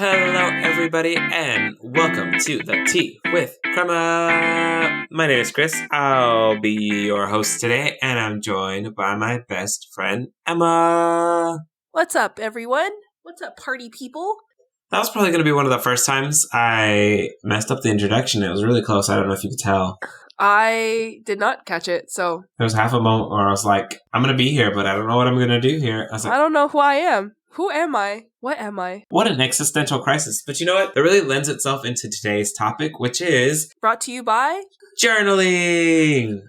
Hello, everybody, and welcome to the Tea with Crema. My name is Kris. I'll be your host today, and I'm joined by my best friend, Emma. What's up, everyone? What's up, party people? That was probably going to be one of the first times I messed up the introduction. It was really close. I don't know if you could tell. I did not catch it, so... There was half a moment where I was like, I'm going to be here, but I don't know what I'm going to do here. I was like, I don't know who I am. Who am I? What am I? What an existential crisis. But you know what? That really lends itself into today's topic, which is... Brought to you by... journaling!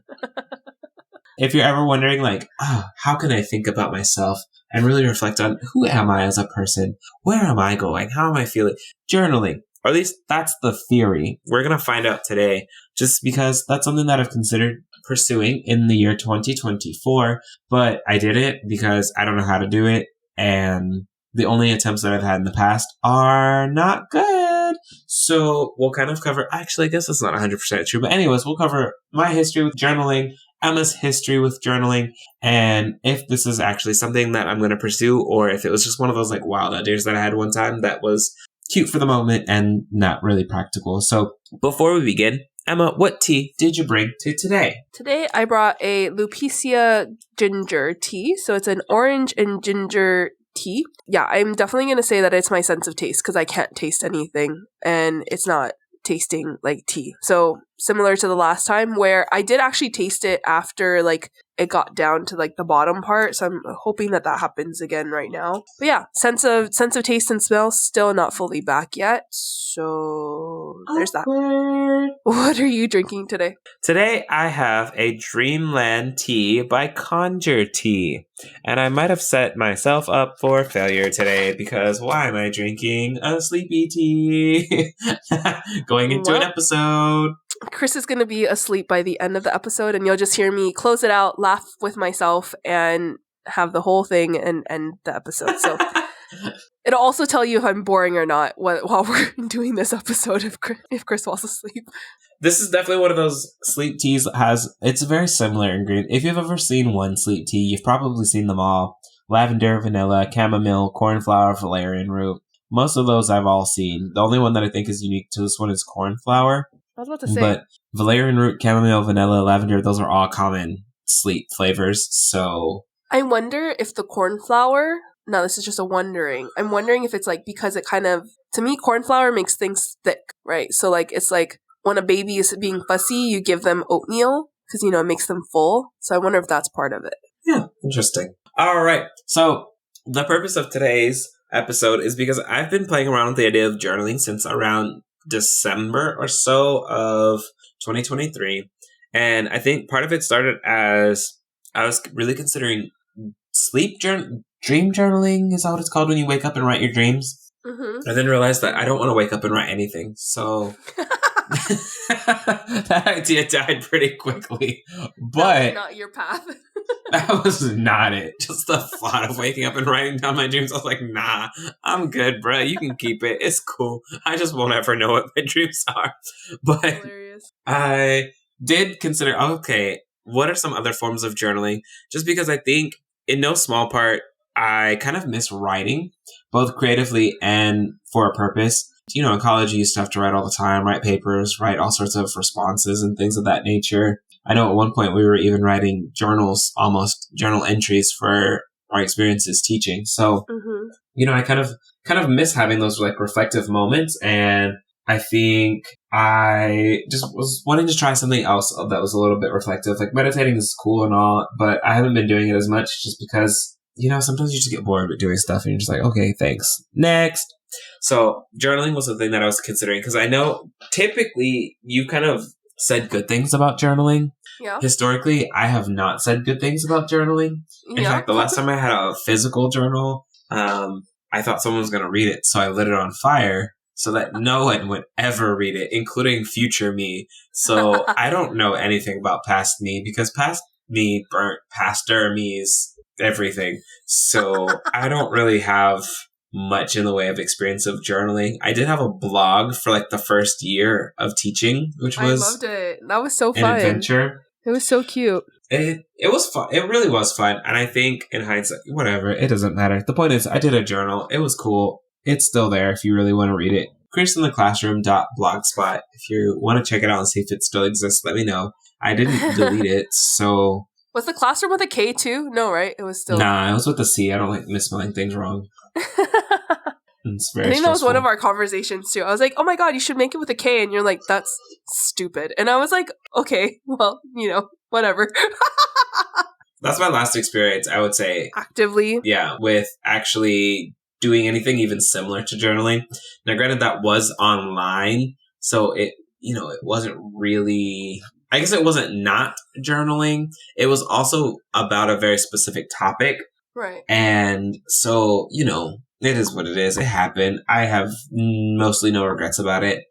If you're ever wondering, how can I think about myself and really reflect on who am I as a person? Where am I going? How am I feeling? Journaling. Or at least that's the theory. We're going to find out today just because that's something that I've considered pursuing in the year 2024. But I did it because I don't know how to do it. And the only attempts that I've had in the past are not good. So we'll kind of cover, actually, I guess that's not 100% true. But anyways, we'll cover my history with journaling, Emma's history with journaling, and if this is actually something that I'm going to pursue, or if it was just one of those wild ideas that I had one time that was cute for the moment and not really practical. So before we begin, Emma, what tea did you bring to today? Today I brought a Lupicia ginger tea. So it's an orange and ginger tea. Yeah, I'm definitely going to say that it's my sense of taste because I can't taste anything and it's not tasting like tea. So similar to the last time where I did actually taste it after it got down to the bottom part. So I'm hoping that happens again right now. But yeah, sense of taste and smell still not fully back yet. So there's that. What are you drinking today? Today I have a Dreamland tea by Conjure Tea. And I might have set myself up for failure today because why am I drinking a sleepy tea? Going into an episode. Kris is going to be asleep by the end of the episode and you'll just hear me close it out, laugh with myself, and have the whole thing and end the episode. So it'll also tell you if I'm boring or not while we're doing this episode if Kris falls asleep. This is definitely one of those sleep teas that it's a very similar ingredient. If you've ever seen one sleep tea, you've probably seen them all. Lavender, vanilla, chamomile, cornflower, valerian root. Most of those I've all seen. The only one that I think is unique to this one is cornflower. I was about to say. But valerian root, chamomile, vanilla, lavender, those are all common sleep flavors. So I wonder if the cornflower... No, this is just a wondering. I'm wondering if it's because it kind of... To me, cornflower makes things thick, right? So it's when a baby is being fussy, you give them oatmeal because, it makes them full. So I wonder if that's part of it. Yeah, interesting. All right. So the purpose of today's episode is because I've been playing around with the idea of journaling since around December or so of 2023. And I think part of it started as I was really considering dream journaling. Is that what it's called when you wake up and write your dreams? Mm-hmm. I then realized that I don't want to wake up and write anything. So that idea died pretty quickly. But that was not your path. That was not it. Just the thought of waking up and writing down my dreams. I was like, nah, I'm good, bro. You can keep it. It's cool. I just won't ever know what my dreams are. But hilarious. I did consider, okay, what are some other forms of journaling? Just because I think in no small part, I kind of miss writing, both creatively and for a purpose. In college, you used to have to write all the time, write papers, write all sorts of responses and things of that nature. I know at one point we were even writing journals, almost journal entries for our experiences teaching. So, I kind of miss having those reflective moments. And I think I just was wanting to try something else that was a little bit reflective. Meditating is cool and all, but I haven't been doing it as much just because, sometimes you just get bored with doing stuff and you're just like, okay, thanks. Next. So journaling was something that I was considering because I know typically you kind of said good things about journaling. Yeah. Historically, I have not said good things about journaling. In fact, the last time I had a physical journal, I thought someone was going to read it. So I lit it on fire so that no one would ever read it, including future me. So I don't know anything about past me because past me burnt pastor me's everything. So I don't really have much in the way of experience of journaling. I did have a blog for the first year of teaching, which was... I loved it. That was so fun. An adventure. It was so cute. It was fun. It really was fun. And I think in hindsight, whatever, it doesn't matter. The point is, I did a journal. It was cool. it's still there if you really want to read it. krisintheclassroom.blogspot. If you want to check it out and see if it still exists, let me know. I didn't delete it, so... Was the classroom with a K too? No, right? It was still... Nah, it was with a C. I don't like misspelling things wrong. It's very I think that was stressful. one of our conversations too. I was like, oh my god, you should make it with a K. And you're like, that's stupid. And I was like, okay, well, whatever. That's my last experience, I would say. Actively. Yeah, with actually doing anything even similar to journaling. Now, granted, that was online, so it wasn't really... I guess it wasn't not journaling. It was also about a very specific topic. Right. And so, it is what it is. It happened. I have mostly no regrets about it.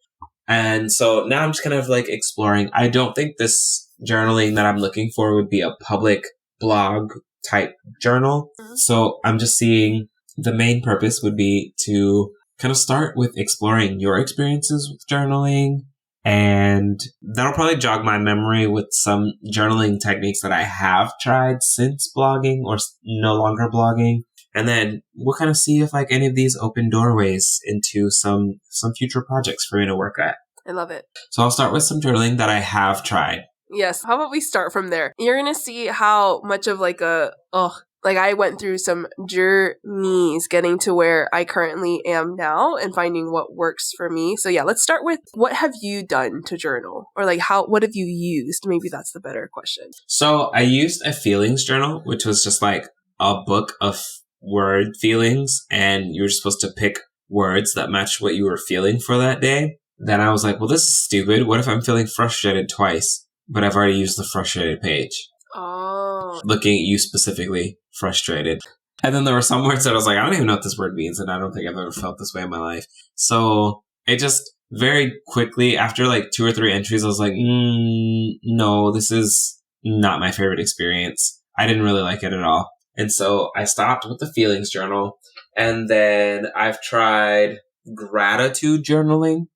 And so now I'm just kind of like exploring. I don't think this journaling that I'm looking for would be a public blog type journal. Mm-hmm. So I'm just seeing the main purpose would be to kind of start with exploring your experiences with journaling. And that'll probably jog my memory with some journaling techniques that I have tried since blogging or no longer blogging. And then we'll kind of see if like any of these open doorways into some future projects for me to work at. I love it. So I'll start with some journaling that I have tried. Yes. How about we start from there? You're going to see how much of like I went through some journeys getting to where I currently am now and finding what works for me. So yeah, let's start with what have you done to journal? Or like what have you used? Maybe that's the better question. So I used a feelings journal, which was just like a book of word feelings, and you were supposed to pick words that matched what you were feeling for that day. Then I was like, well, this is stupid. What if I'm feeling frustrated twice, but I've already used the frustrated page? Oh. Looking at you specifically, frustrated. And then there were some words that I was like, I don't even know what this word means, and I don't think I've ever felt this way in my life. So it just very quickly, after like 2 or 3 entries, I was like, no, this is not my favorite experience. I didn't really like it at all. And so I stopped with the feelings journal. And then I've tried gratitude journaling.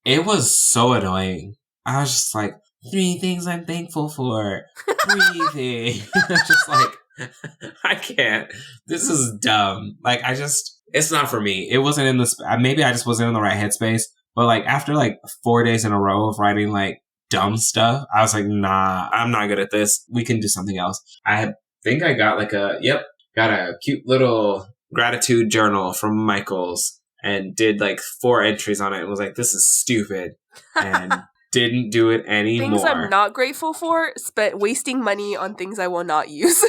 It was so annoying. I was just like, 3 things I'm thankful for. Breathing. Just like, I can't. This is dumb. Like, it's not for me. It wasn't in the, maybe I just wasn't in the right headspace. But like, after like 4 days in a row of writing like dumb stuff, I was like, nah, I'm not good at this. We can do something else. I think I got got a cute little gratitude journal from Michael's and did like 4 entries on it and was like, this is stupid. And didn't do it anymore. Things I'm not grateful for, wasting money on things I will not use.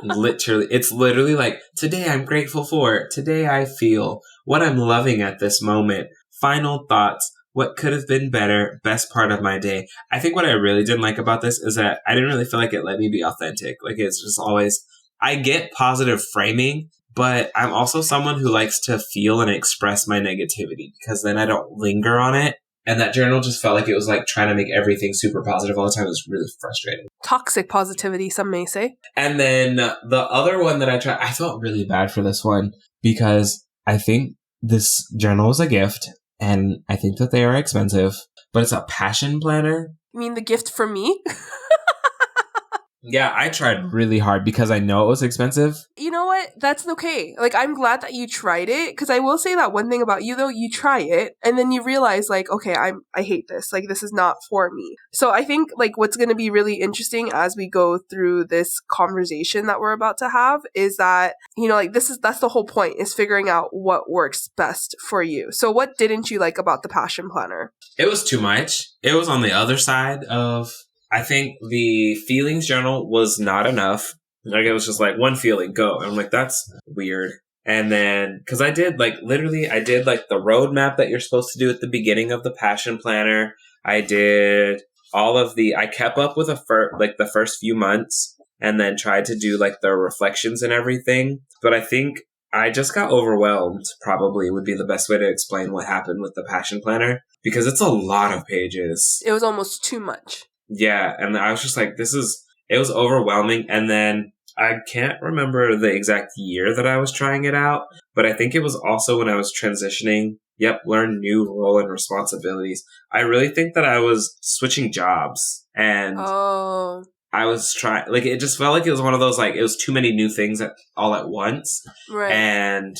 It's literally like, today I'm grateful for, today I feel, what I'm loving at this moment, final thoughts, what could have been better, best part of my day. I think what I really didn't like about this is that I didn't really feel like it let me be authentic. Like, it's just always, I get positive framing, but I'm also someone who likes to feel and express my negativity because then I don't linger on it. And that journal just felt like it was like trying to make everything super positive all the time. It was really frustrating. Toxic positivity, some may say. And then the other one that I tried, I felt really bad for this one because I think this journal is a gift and I think that they are expensive, but it's a passion planner. You mean the gift from me? Yeah, I tried really hard because I know it was expensive. You know what? That's okay. Like, I'm glad that you tried it, because I will say that one thing about you, though, you try it, and then you realize, like, okay, I hate this. Like, this is not for me. So I think, like, what's going to be really interesting as we go through this conversation that we're about to have is that, like, that's the whole point, is figuring out what works best for you. So what didn't you like about the Passion Planner? It was too much. It was on the other side of... I think the feelings journal was not enough. Like, it was just like, one feeling, go. And I'm like, that's weird. And then, because I did like the roadmap that you're supposed to do at the beginning of the Passion Planner. I did I kept up with the first few months and then tried to do like the reflections and everything. But I think I just got overwhelmed, probably would be the best way to explain what happened with the Passion Planner, because it's a lot of pages. It was almost too much. Yeah, and I was just like, it was overwhelming. And then I can't remember the exact year that I was trying it out, but I think it was also when I was transitioning, learn new role and responsibilities. I really think that I was switching jobs and I was trying, like, it just felt like it was one of those, like, it was too many new things all at once. Right. And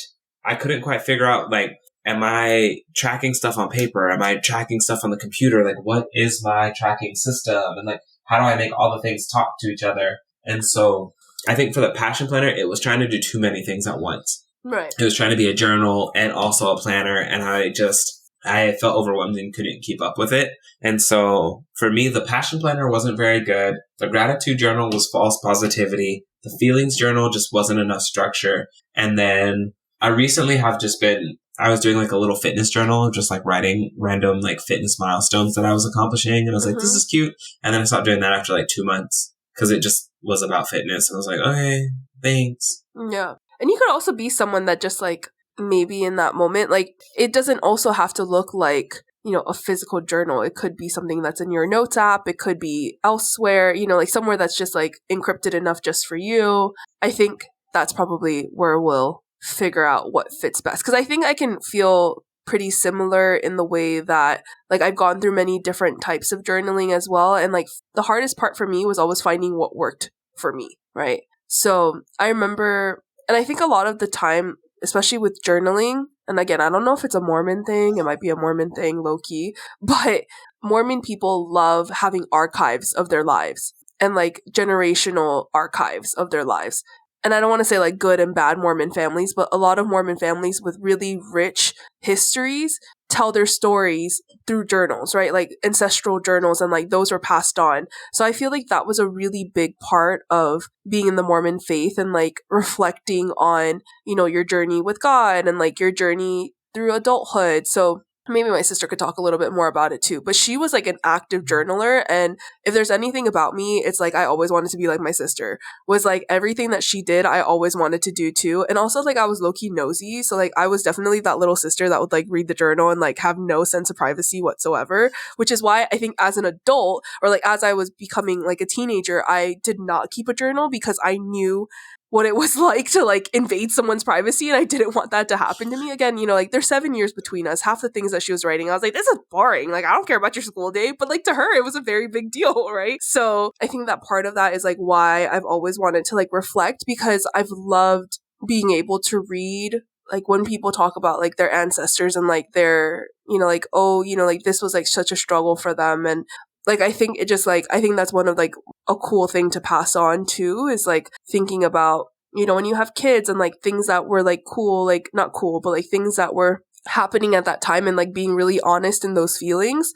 I couldn't quite figure out, like, am I tracking stuff on paper? Am I tracking stuff on the computer? Like, what is my tracking system? And like, how do I make all the things talk to each other? And so I think for the passion planner, it was trying to do too many things at once. Right. It was trying to be a journal and also a planner. And I felt overwhelmed and couldn't keep up with it. And so for me, the passion planner wasn't very good. The gratitude journal was false positivity. The feelings journal just wasn't enough structure. And then I recently I was doing like a little fitness journal, just like writing random like fitness milestones that I was accomplishing. And I was like, this is cute. And then I stopped doing that after like 2 months because it just was about fitness. And I was like, okay, thanks. Yeah. And you could also be someone that just like maybe in that moment, like it doesn't also have to look like, you know, a physical journal. It could be something that's in your notes app. It could be elsewhere, you know, like somewhere that's just like encrypted enough just for you. I think that's probably where we'll figure out what fits best. Because I think I can feel pretty similar in the way that like I've gone through many different types of journaling as well. And like the hardest part for me was always finding what worked for me, right? So I remember, and I think a lot of the time, especially with journaling, and again, I don't know if it's a Mormon thing, it might be a Mormon thing, low-key, but Mormon people love having archives of their lives and like generational archives of their lives. And I don't want to say like good and bad Mormon families, but a lot of Mormon families with really rich histories tell their stories through journals, right? Like ancestral journals, and like those were passed on. So I feel like that was a really big part of being in the Mormon faith and like reflecting on, you know, your journey with God and like your journey through adulthood. So maybe my sister could talk a little bit more about it too, but she was like an active journaler. And if there's anything about me, it's like I always wanted to be like my sister. Was like everything that she did, I always wanted to do too. And also like I was low-key nosy. So like I was definitely that little sister that would like read the journal and like have no sense of privacy whatsoever, which is why I think as an adult or like as I was becoming like a teenager, I did not keep a journal because I knew what it was like to like invade someone's privacy, and I didn't want that to happen to me. Again, you know, like there's 7 years between us. Half the things that she was writing, I was like, this is boring. Like, I don't care about your school day, but like to her, it was a very big deal, right? So I think that part of that is like why I've always wanted to like reflect, because I've loved being able to read like when people talk about like their ancestors and like their, you know, like, oh, you know, like this was like such a struggle for them. And like, I think it just like, I think that's one of like a cool thing to pass on too, is like thinking about, you know, when you have kids and like things that were like cool, like not cool, but like things that were happening at that time and like being really honest in those feelings.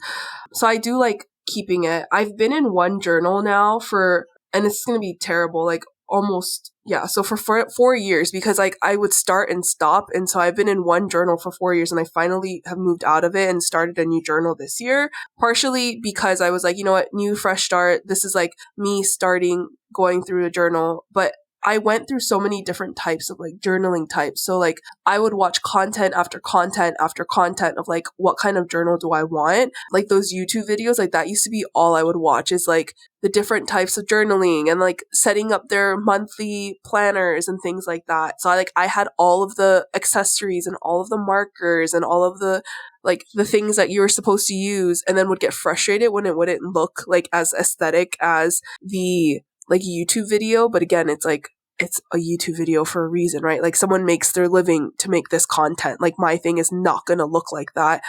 So I do like keeping it. I've been in one journal now for, and it's going to be terrible, like almost, yeah. So for 4 years, because like I would start and stop. And so I've been in one journal for 4 years, and I finally have moved out of it and started a new journal this year, partially because I was like, you know what, new fresh start. This is like me starting going through a journal. But I went through so many different types of like journaling types. So like I would watch content after content after content of like, what kind of journal do I want? Like those YouTube videos, like that used to be all I would watch, is like the different types of journaling and like setting up their monthly planners and things like that. So I had all of the accessories and all of the markers and all of the like the things that you were supposed to use, and then would get frustrated when it wouldn't look like as aesthetic as the like YouTube video. But again, it's like, it's a YouTube video for a reason, right? Like someone makes their living to make this content. Like my thing is not going to look like that.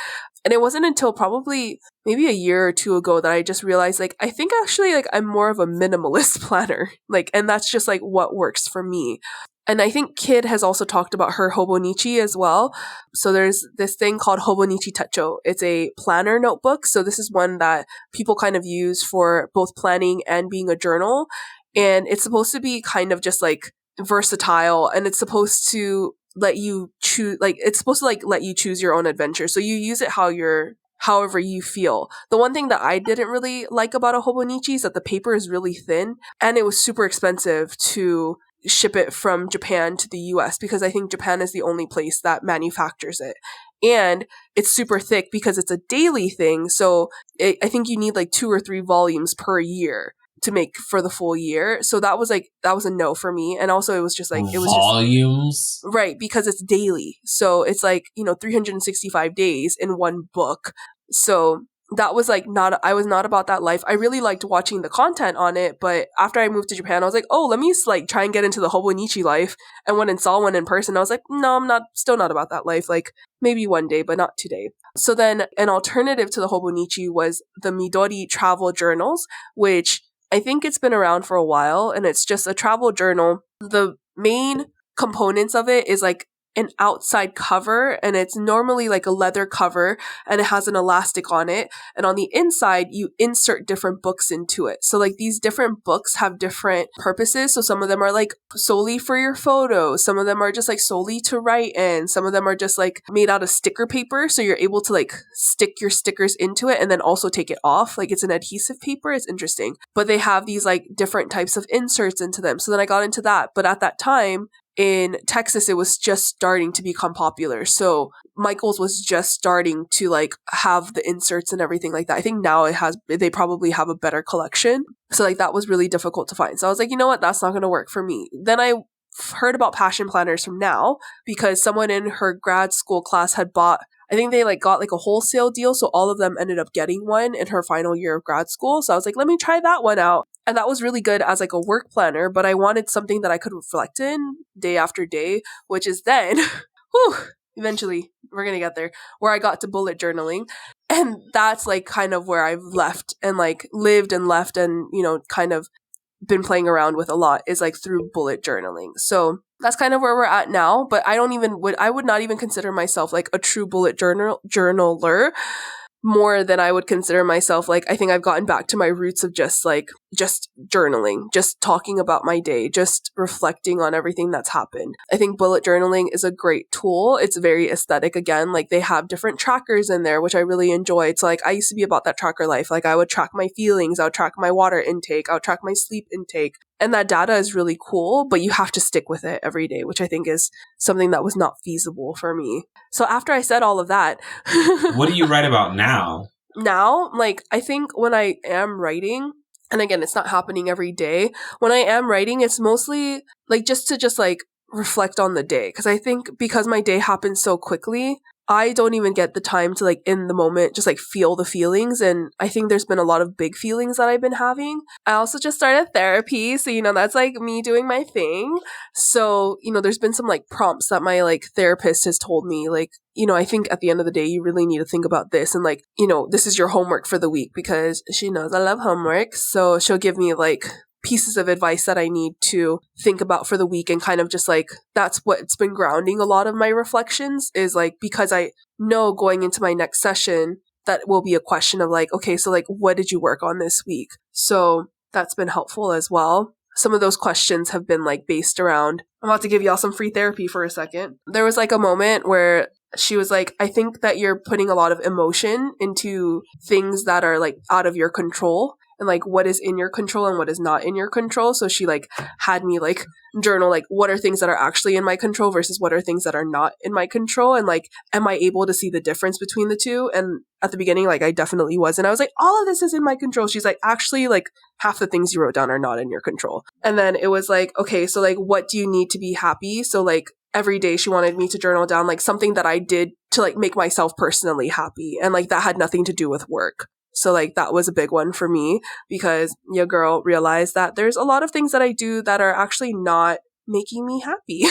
And it wasn't until probably maybe a year or two ago that I just realized, like, I think actually like I'm more of a minimalist planner. Like, and that's just like what works for me. And I think Kid has also talked about her Hobonichi as well. So there's this thing called Hobonichi Techo. It's a planner notebook. So this is one that people kind of use for both planning and being a journal. And it's supposed to be kind of just like versatile, and it's supposed to let you choose, like it's supposed to like let you choose your own adventure. So you use it however you feel. The one thing that I didn't really like about a Hobonichi is that the paper is really thin, and it was super expensive to ship it from Japan to the US, because I think Japan is the only place that manufactures it. And it's super thick because it's a daily thing. So I think you need like 2 or 3 volumes per year to make for the full year. So that was a no for me. And also it was just like, it was volumes, right, because it's daily. So it's like, you know, 365 days in one book. So that was like I was not about that life. I really liked watching the content on it, but after I moved to Japan, I was like, oh, let me like try and get into the Hobonichi life. And when I saw one in person, I was like, no, I'm still not about that life. Like maybe one day, but not today. So then an alternative to the Hobonichi was the Midori travel journals, which I think it's been around for a while, and it's just a travel journal. The main components of it is like an outside cover, and it's normally like a leather cover, and it has an elastic on it, and on the inside you insert different books into it. So like these different books have different purposes. So some of them are like solely for your photos, some of them are just like solely to write in, some of them are just like made out of sticker paper, so you're able to like stick your stickers into it and then also take it off. Like it's an adhesive paper. It's interesting, but they have these like different types of inserts into them. So then I got into that, but at that time in Texas, it was just starting to become popular. So Michael's was just starting to like have the inserts and everything like that. I think now they probably have a better collection. So like that was really difficult to find. So I was like, you know what? That's not going to work for me. Then I heard about passion planners from Now because someone in her grad school class had bought, I think they like got like a wholesale deal. So all of them ended up getting one in her final year of grad school. So I was like, let me try that one out. And that was really good as like a work planner, but I wanted something that I could reflect in day after day, which is then, eventually we're going to get there, where I got to bullet journaling. And that's like kind of where I've left and like lived and left and, you know, kind of been playing around with a lot is like through bullet journaling. So that's kind of where we're at now, but I would not even consider myself like a true bullet journaler more than I would consider myself. Like, I think I've gotten back to my roots of just journaling, just talking about my day, just reflecting on everything that's happened. I think bullet journaling is a great tool. It's very aesthetic. Again, like they have different trackers in there, which I really enjoy. It's like, I used to be about that tracker life. Like I would track my feelings. I would track my water intake. I would track my sleep intake. And that data is really cool, but you have to stick with it every day, which I think is something that was not feasible for me. So after I said all of that, what do you write about now? Now, like, I think when I am writing, and again, it's not happening every day. When I am writing, it's mostly like just to reflect on the day. Cause I think because my day happens so quickly, I don't even get the time to like in the moment just like feel the feelings. And I think there's been a lot of big feelings that I've been having. I also just started therapy. So, you know, that's like me doing my thing. So, you know, there's been some like prompts that my like therapist has told me, like, you know, I think at the end of the day, you really need to think about this. And like, you know, this is your homework for the week, because she knows I love homework. So she'll give me like pieces of advice that I need to think about for the week, and kind of just like, that's what's been grounding a lot of my reflections, is like, because I know going into my next session, that will be a question of like, okay, so like, what did you work on this week? So that's been helpful as well. Some of those questions have been like based around, I'm about to give y'all some free therapy for a second. There was like a moment where she was like, I think that you're putting a lot of emotion into things that are like out of your control, and like what is in your control and what is not in your control. So she like had me like journal like, what are things that are actually in my control versus what are things that are not in my control, and like, am I able to see the difference between the two? And at the beginning, like I definitely wasn't. I was like, all of this is in my control. She's like, actually, like half the things you wrote down are not in your control. And then it was like, okay, so like, what do you need to be happy? So like every day she wanted me to journal down like something that I did to like make myself personally happy, and like that had nothing to do with work. So like that was a big one for me, because your girl realized that there's a lot of things that I do that are actually not making me happy.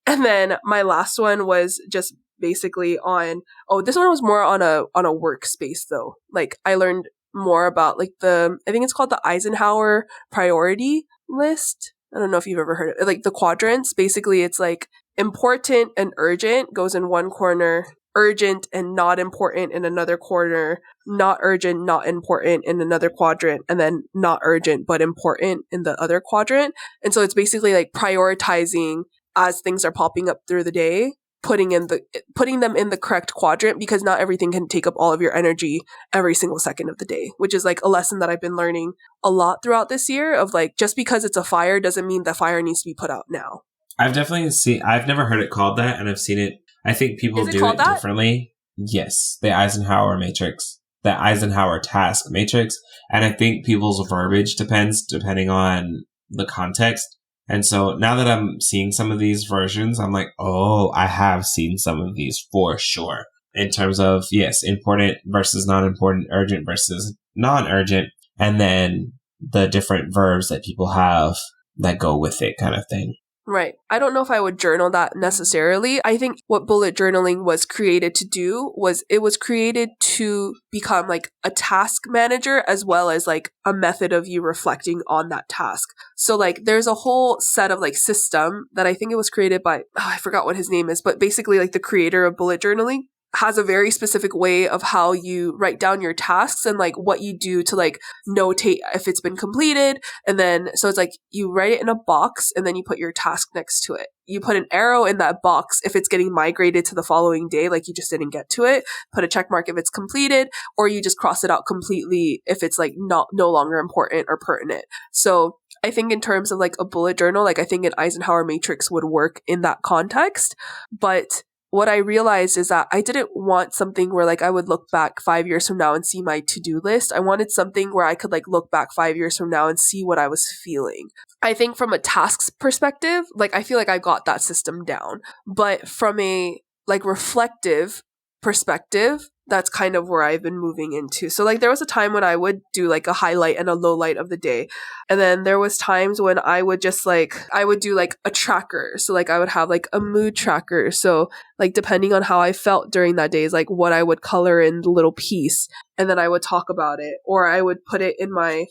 And then my last one was just basically on, this one was more on a workspace though. Like I learned more about like I think it's called the Eisenhower priority list. I don't know if you've ever heard it. Like the quadrants, basically it's like important and urgent goes in one corner, urgent and not important in another corner, not urgent, not important in another quadrant, and then not urgent but important in the other quadrant. And so it's basically like prioritizing as things are popping up through the day, putting them in the correct quadrant, because not everything can take up all of your energy every single second of the day, which is like a lesson that I've been learning a lot throughout this year, of like, just because it's a fire doesn't mean the fire needs to be put out now. I've never heard it called that, and I've seen it. I think people do it differently. Yes, the Eisenhower matrix, the Eisenhower task matrix. And I think people's verbiage depending on the context. And so now that I'm seeing some of these versions, I'm like, oh, I have seen some of these for sure. in terms of, yes, important versus non-important, urgent versus non-urgent, and then the different verbs that people have that go with it kind of thing. Right. I don't know if I would journal that necessarily. I think what bullet journaling was created to do was it was created to become like a task manager as well as like a method of you reflecting on that task. So like there's a whole set of like system that I think it was created by, I forgot what his name is, but basically like the creator of bullet journaling has a very specific way of how you write down your tasks and like what you do to like notate if it's been completed. And then, so it's like you write it in a box and then you put your task next to it. You put an arrow in that box if it's getting migrated to the following day, like you just didn't get to it. Put a check mark if it's completed, or you just cross it out completely if it's like no longer important or pertinent. So I think in terms of like a bullet journal, like I think an Eisenhower matrix would work in that context. But what I realized is that I didn't want something where like I would look back 5 years from now and see my to-do list. I wanted something where I could like look back 5 years from now and see what I was feeling. I think from a tasks perspective, like I feel like I got that system down. But from a like reflective perspective, that's kind of where I've been moving into. So like there was a time when I would do like a highlight and a low light of the day. And then there was times when I would just like, I would do like a tracker. So like I would have like a mood tracker. So like depending on how I felt during that day is like what I would color in the little piece. And then I would talk about it, or I would put it in my,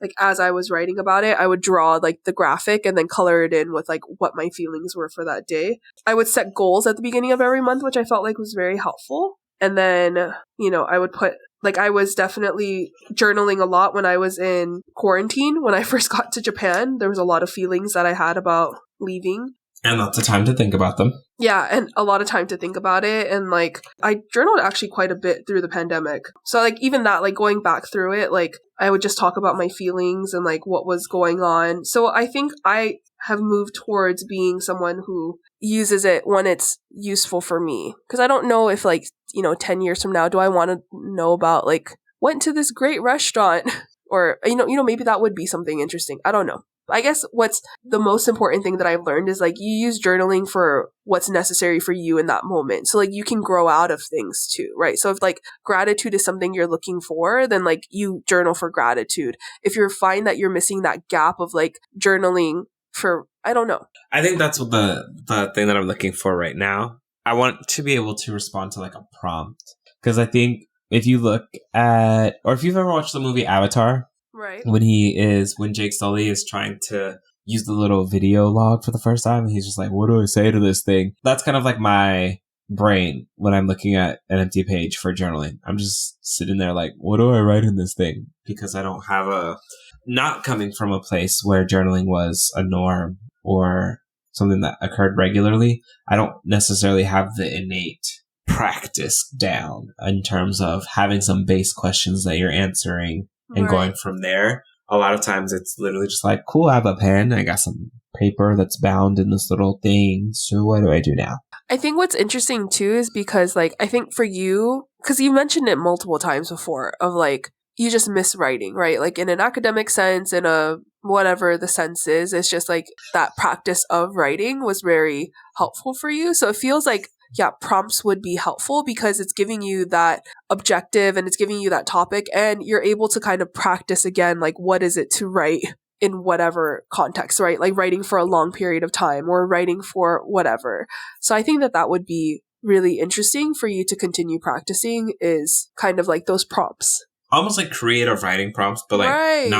like as I was writing about it, I would draw like the graphic and then color it in with like what my feelings were for that day. I would set goals at the beginning of every month, which I felt like was very helpful. And then, you know, I would put, like, I was definitely journaling a lot when I was in quarantine. When I first got to Japan, there was a lot of feelings that I had about leaving. And lots of time to think about them. Yeah, and a lot of time to think about it. And, like, I journaled actually quite a bit through the pandemic. So, like, even that, like, going back through it, like, I would just talk about my feelings and, like, what was going on. So I think I have moved towards being someone who uses it when it's useful for me. Because I don't know if, like, you know, 10 years from now, do I want to know about, like, went to this great restaurant? Or, you know, maybe that would be something interesting. I don't know. I guess what's the most important thing that I've learned is like you use journaling for what's necessary for you in that moment. So like you can grow out of things too, right? So if like gratitude is something you're looking for, then like you journal for gratitude. If you find that you're missing that gap of like journaling for, I don't know. I think that's what the thing that I'm looking for right now. I want to be able to respond to like a prompt. Because I think if you look at, or if you've ever watched the movie Avatar, right, when Jake Sully is trying to use the little video log for the first time, and he's just like, what do I say to this thing? That's kind of like my brain when I'm looking at an empty page for journaling. I'm just sitting there like, what do I write in this thing? Because I don't have not coming from a place where journaling was a norm or something that occurred regularly. I don't necessarily have the innate practice down in terms of having some base questions that you're answering and going from there. A lot of times it's literally just like, cool, I have a pen. I got some paper that's bound in this little thing. So what do I do now? I think what's interesting too is because like, I think for you, because you mentioned it multiple times before of like, you just miss writing, right? Like in an academic sense, in a whatever the sense is, it's just like that practice of writing was very helpful for you. So it feels like, yeah, prompts would be helpful because it's giving you that objective and it's giving you that topic and you're able to kind of practice again, like what is it to write in whatever context, right? Like writing for a long period of time or writing for whatever. So I think that that would be really interesting for you to continue practicing is kind of like those prompts. Almost like creative writing prompts, but like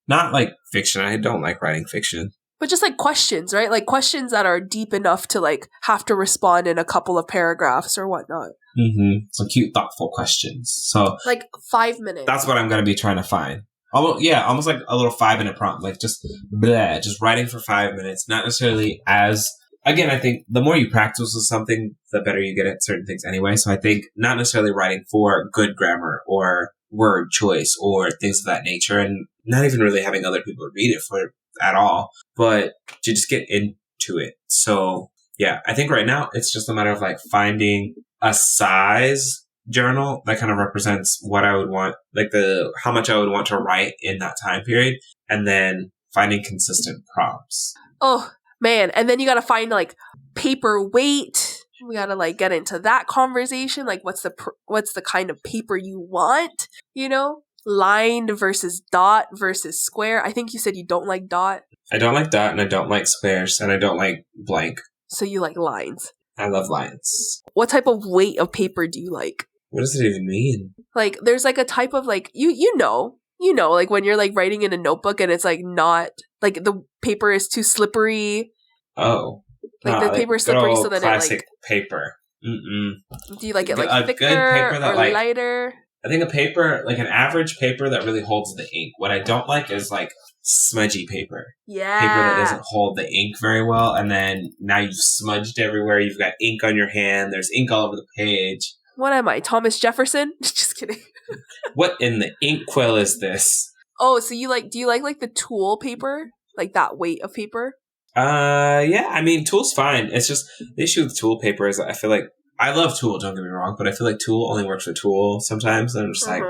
not like fiction. I don't like writing fiction. But just like questions, right? Like questions that are deep enough to like have to respond in a couple of paragraphs or whatnot. Mm-hmm. Some cute, thoughtful questions. So like 5 minutes. That's what I'm going to be trying to find. Almost like a little 5-minute prompt. Like just writing for 5 minutes. Not necessarily again, I think the more you practice with something, the better you get at certain things anyway. So I think not necessarily writing for good grammar or word choice or things of that nature, and not even really having other people read it for at all, but to just get into it. So yeah, I think right now it's just a matter of like finding a size journal that kind of represents what I would want, like how much I would want to write in that time period, and then finding consistent prompts. Oh man, and then you got to find like paper weight. We gotta like get into that conversation. Like, what's the kind of paper you want? You know, lined versus dot versus square. I think you said you don't like dot. I don't like dot, and I don't like squares, and I don't like blank. So you like lines. I love lines. What type of weight of paper do you like? What does it even mean? Like, there's like a type of like you know, like when you're like writing in a notebook and it's like not like the paper is too slippery. Oh. Like the paper is slippery, so then classic it like paper. Mm-mm. Do you like it like a thicker good paper that, or like, lighter? I think a paper, like an average paper that really holds the ink. What I don't like is like smudgy paper. Yeah. Paper that doesn't hold the ink very well, and then now you've smudged everywhere. You've got ink on your hand. There's ink all over the page. What am I, Thomas Jefferson? Just kidding. What in the inkwell is this? Oh, so do you like the tool paper? Like that weight of paper? Yeah, I mean, Tool's fine. It's just the issue with Tool paper is I feel like I love Tool, don't get me wrong, but I feel like Tool only works with Tool sometimes. And I'm just like,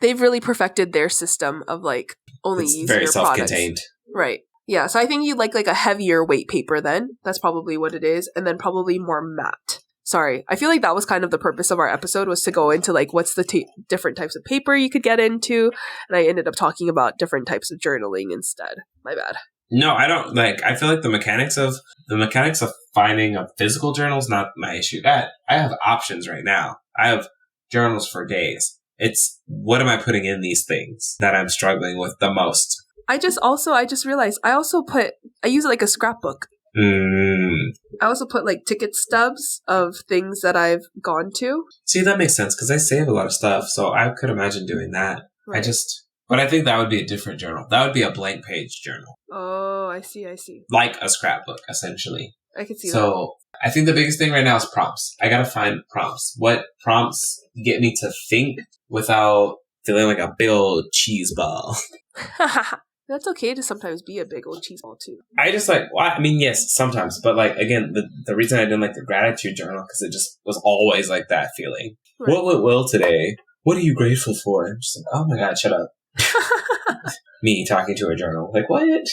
they've really perfected their system of like only it's using very your self-contained. products. Right. Yeah, so I think you like a heavier weight paper then. That's probably what it is. And then probably more matte. Sorry. I feel like that was kind of the purpose of our episode, was to go into like what's the different types of paper you could get into. And I ended up talking about different types of journaling instead. My bad. No, I don't like. I feel like the mechanics of finding a physical journal is not my issue. That I have options right now. I have journals for days. It's what am I putting in these things that I'm struggling with the most. I just realized I use it like a scrapbook. I also put like ticket stubs of things that I've gone to. See, that makes sense because I save a lot of stuff, so I could imagine doing that. Right. But I think that would be a different journal. That would be a blank page journal. Oh, I see. Like a scrapbook, essentially. I can see that. So I think the biggest thing right now is prompts. I gotta find prompts. What prompts get me to think without feeling like a big old cheese ball? That's okay to sometimes be a big old cheese ball too. I just like, well, I mean, yes, sometimes. But like, again, the reason I didn't like the gratitude journal, because it just was always like that feeling. Right. What went well today? What are you grateful for? I'm just like, oh my God, shut up. Me talking to a journal. Like, what?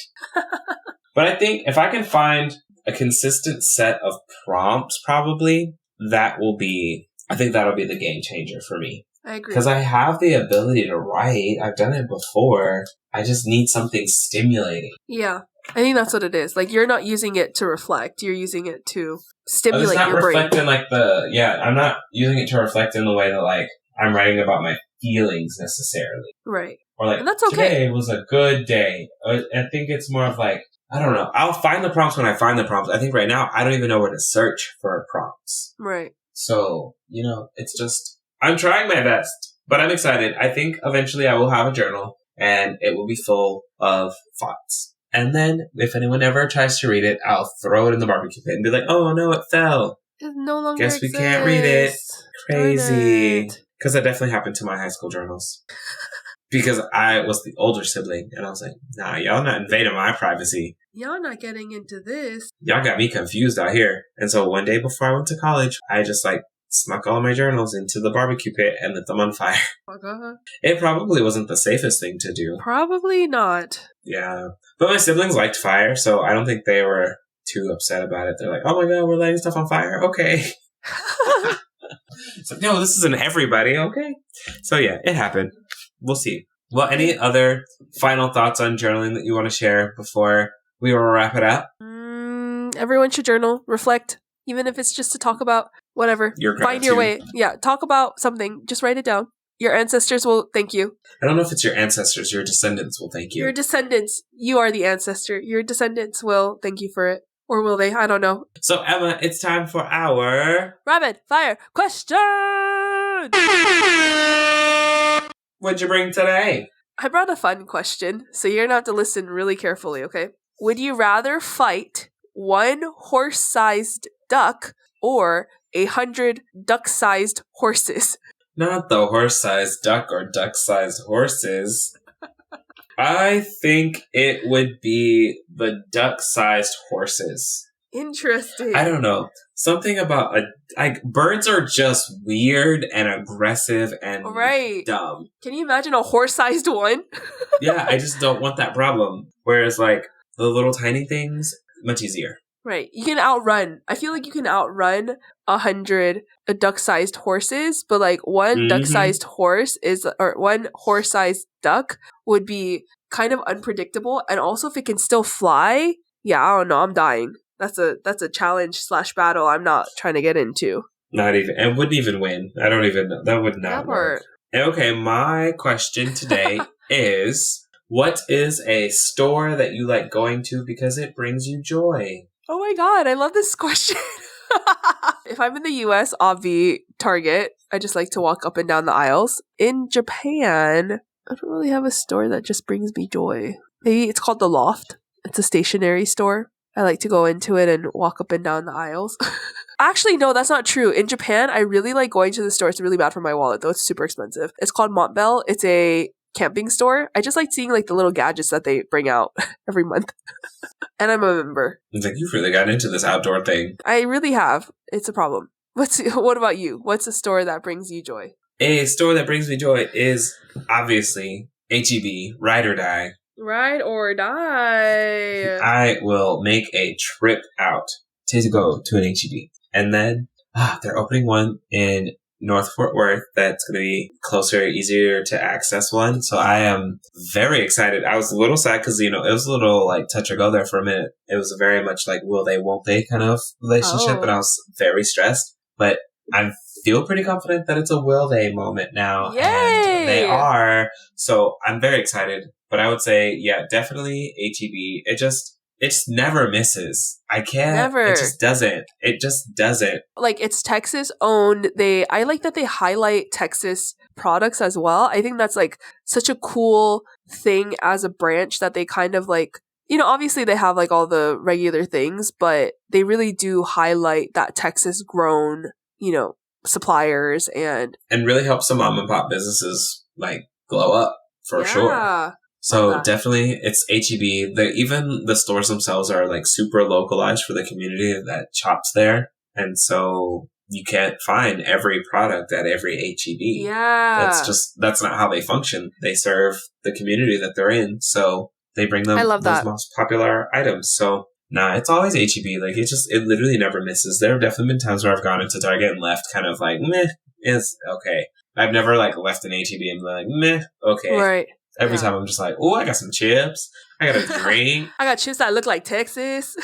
But I think if I can find a consistent set of prompts, probably, that'll be the game changer for me. I agree. Because I have the ability to write. I've done it before. I just need something stimulating. Yeah. I think that's what it is. Like, you're not using it to reflect. You're using it to stimulate your brain. I'm not using it to reflect in the way that, like, I'm writing about my feelings necessarily. Right. Or like, and that's okay. Today was a good day. I think it's more of like, I don't know. I'll find the prompts when I find the prompts. I think right now, I don't even know where to search for prompts. Right. So, it's just, I'm trying my best, but I'm excited. I think eventually I will have a journal and it will be full of thoughts. And then if anyone ever tries to read it, I'll throw it in the barbecue pit and be like, oh no, it fell. It no longer Guess exists. We can't read it. Crazy. Because that definitely happened to my high school journals. Because I was the older sibling, and I was like, nah, y'all not invading my privacy. Y'all not getting into this. Y'all got me confused out here. And so one day before I went to college, I just like snuck all my journals into the barbecue pit and lit them on fire. Uh-huh. It probably wasn't the safest thing to do. Probably not. Yeah. But my siblings liked fire, so I don't think they were too upset about it. They're like, oh my God, we're lighting stuff on fire? Okay. It's like, no, this isn't everybody, okay? So yeah, it happened. We'll see. Well, any other final thoughts on journaling that you want to share before we will wrap it up? Everyone should journal, reflect, even if it's just to talk about whatever. Find your way. Yeah, talk about something. Just write it down. Your ancestors will thank you. I don't know if it's your ancestors. Your descendants will thank you. Your descendants. You are the ancestor. Your descendants will thank you for it. Or will they? I don't know. So, Emma, it's time for our... Rapid fire question! What'd you bring today? I brought a fun question, so you're going to have to listen really carefully, okay? Would you rather fight one horse-sized duck or 100 duck-sized horses? Not the horse-sized duck or duck-sized horses. I think it would be the duck-sized horses. Interesting. I don't know. Something about birds are just weird and aggressive and dumb. Can you imagine a horse-sized one? Yeah, I just don't want that problem. Whereas like the little tiny things, much easier. Right. You can outrun. I feel like you can outrun 100 duck-sized horses, but like one duck-sized horse or one horse-sized duck would be kind of unpredictable. And also if it can still fly, yeah, I don't know, I'm dying. That's a challenge / battle I'm not trying to get into. Not even. It wouldn't even win. I don't even know. That would not work. Okay, my question today is, what is a store that you like going to because it brings you joy? Oh my god, I love this question. If I'm in the US, obvi Target. I just like to walk up and down the aisles. In Japan, I don't really have a store that just brings me joy. Maybe it's called The Loft. It's a stationery store. I like to go into it and walk up and down the aisles. Actually, no, that's not true. In Japan, I really like going to the store. It's really bad for my wallet, though. It's super expensive. It's called Montbell. It's a camping store. I just like seeing like the little gadgets that they bring out every month. And I'm a member. It's like, you've really gotten into this outdoor thing. I really have. It's a problem. What about you? What's a store that brings you joy? A store that brings me joy is obviously HEB, Ride or Die. Ride or die. I will make a trip out to go to an HEB. And then they're opening one in North Fort Worth that's going to be closer, easier to access one. So I am very excited. I was a little sad because, it was a little like touch or go there for a minute. It was a very much like will they, won't they kind of relationship. And I was very stressed. But I feel pretty confident that it's a will they moment now. Yay! And they are. So I'm very excited. But I would say, yeah, definitely HEB. It just never misses. I can't. Never. It just doesn't. It just doesn't. Like, it's Texas owned. I like that they highlight Texas products as well. I think that's like such a cool thing as a branch that they kind of like, obviously they have like all the regular things, but they really do highlight that Texas grown, suppliers and really help some mom and pop businesses like glow up for sure. So definitely it's HEB. Even the stores themselves are like super localized for the community that shops there. And so you can't find every product at every HEB. Yeah. That's not how they function. They serve the community that they're in. So they bring them those most popular items. So it's always HEB. Like it literally never misses. There have definitely been times where I've gone into Target and left kind of like, meh, it's okay. I've never like left an HEB and been like, meh, okay. Right. Every time I'm just like, oh, I got some chips. I got a drink. I got chips that look like Texas.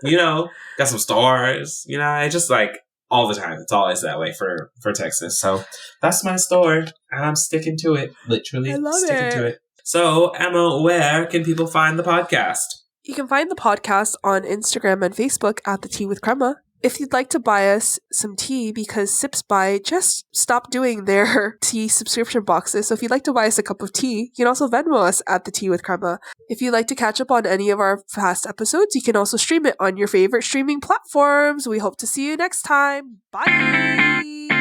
Got some stars. I just like all the time. It's always that way for Texas. So that's my store. And I'm sticking to it. Literally sticking to it. So, Emma, where can people find the podcast? You can find the podcast on Instagram and Facebook at The Tea with Crema. If you'd like to buy us some tea, because Sips By just stopped doing their tea subscription boxes, so if you'd like to buy us a cup of tea, you can also Venmo us at The Tea with Crema. If you'd like to catch up on any of our past episodes, you can also stream it on your favorite streaming platforms. We hope to see you next time. Bye!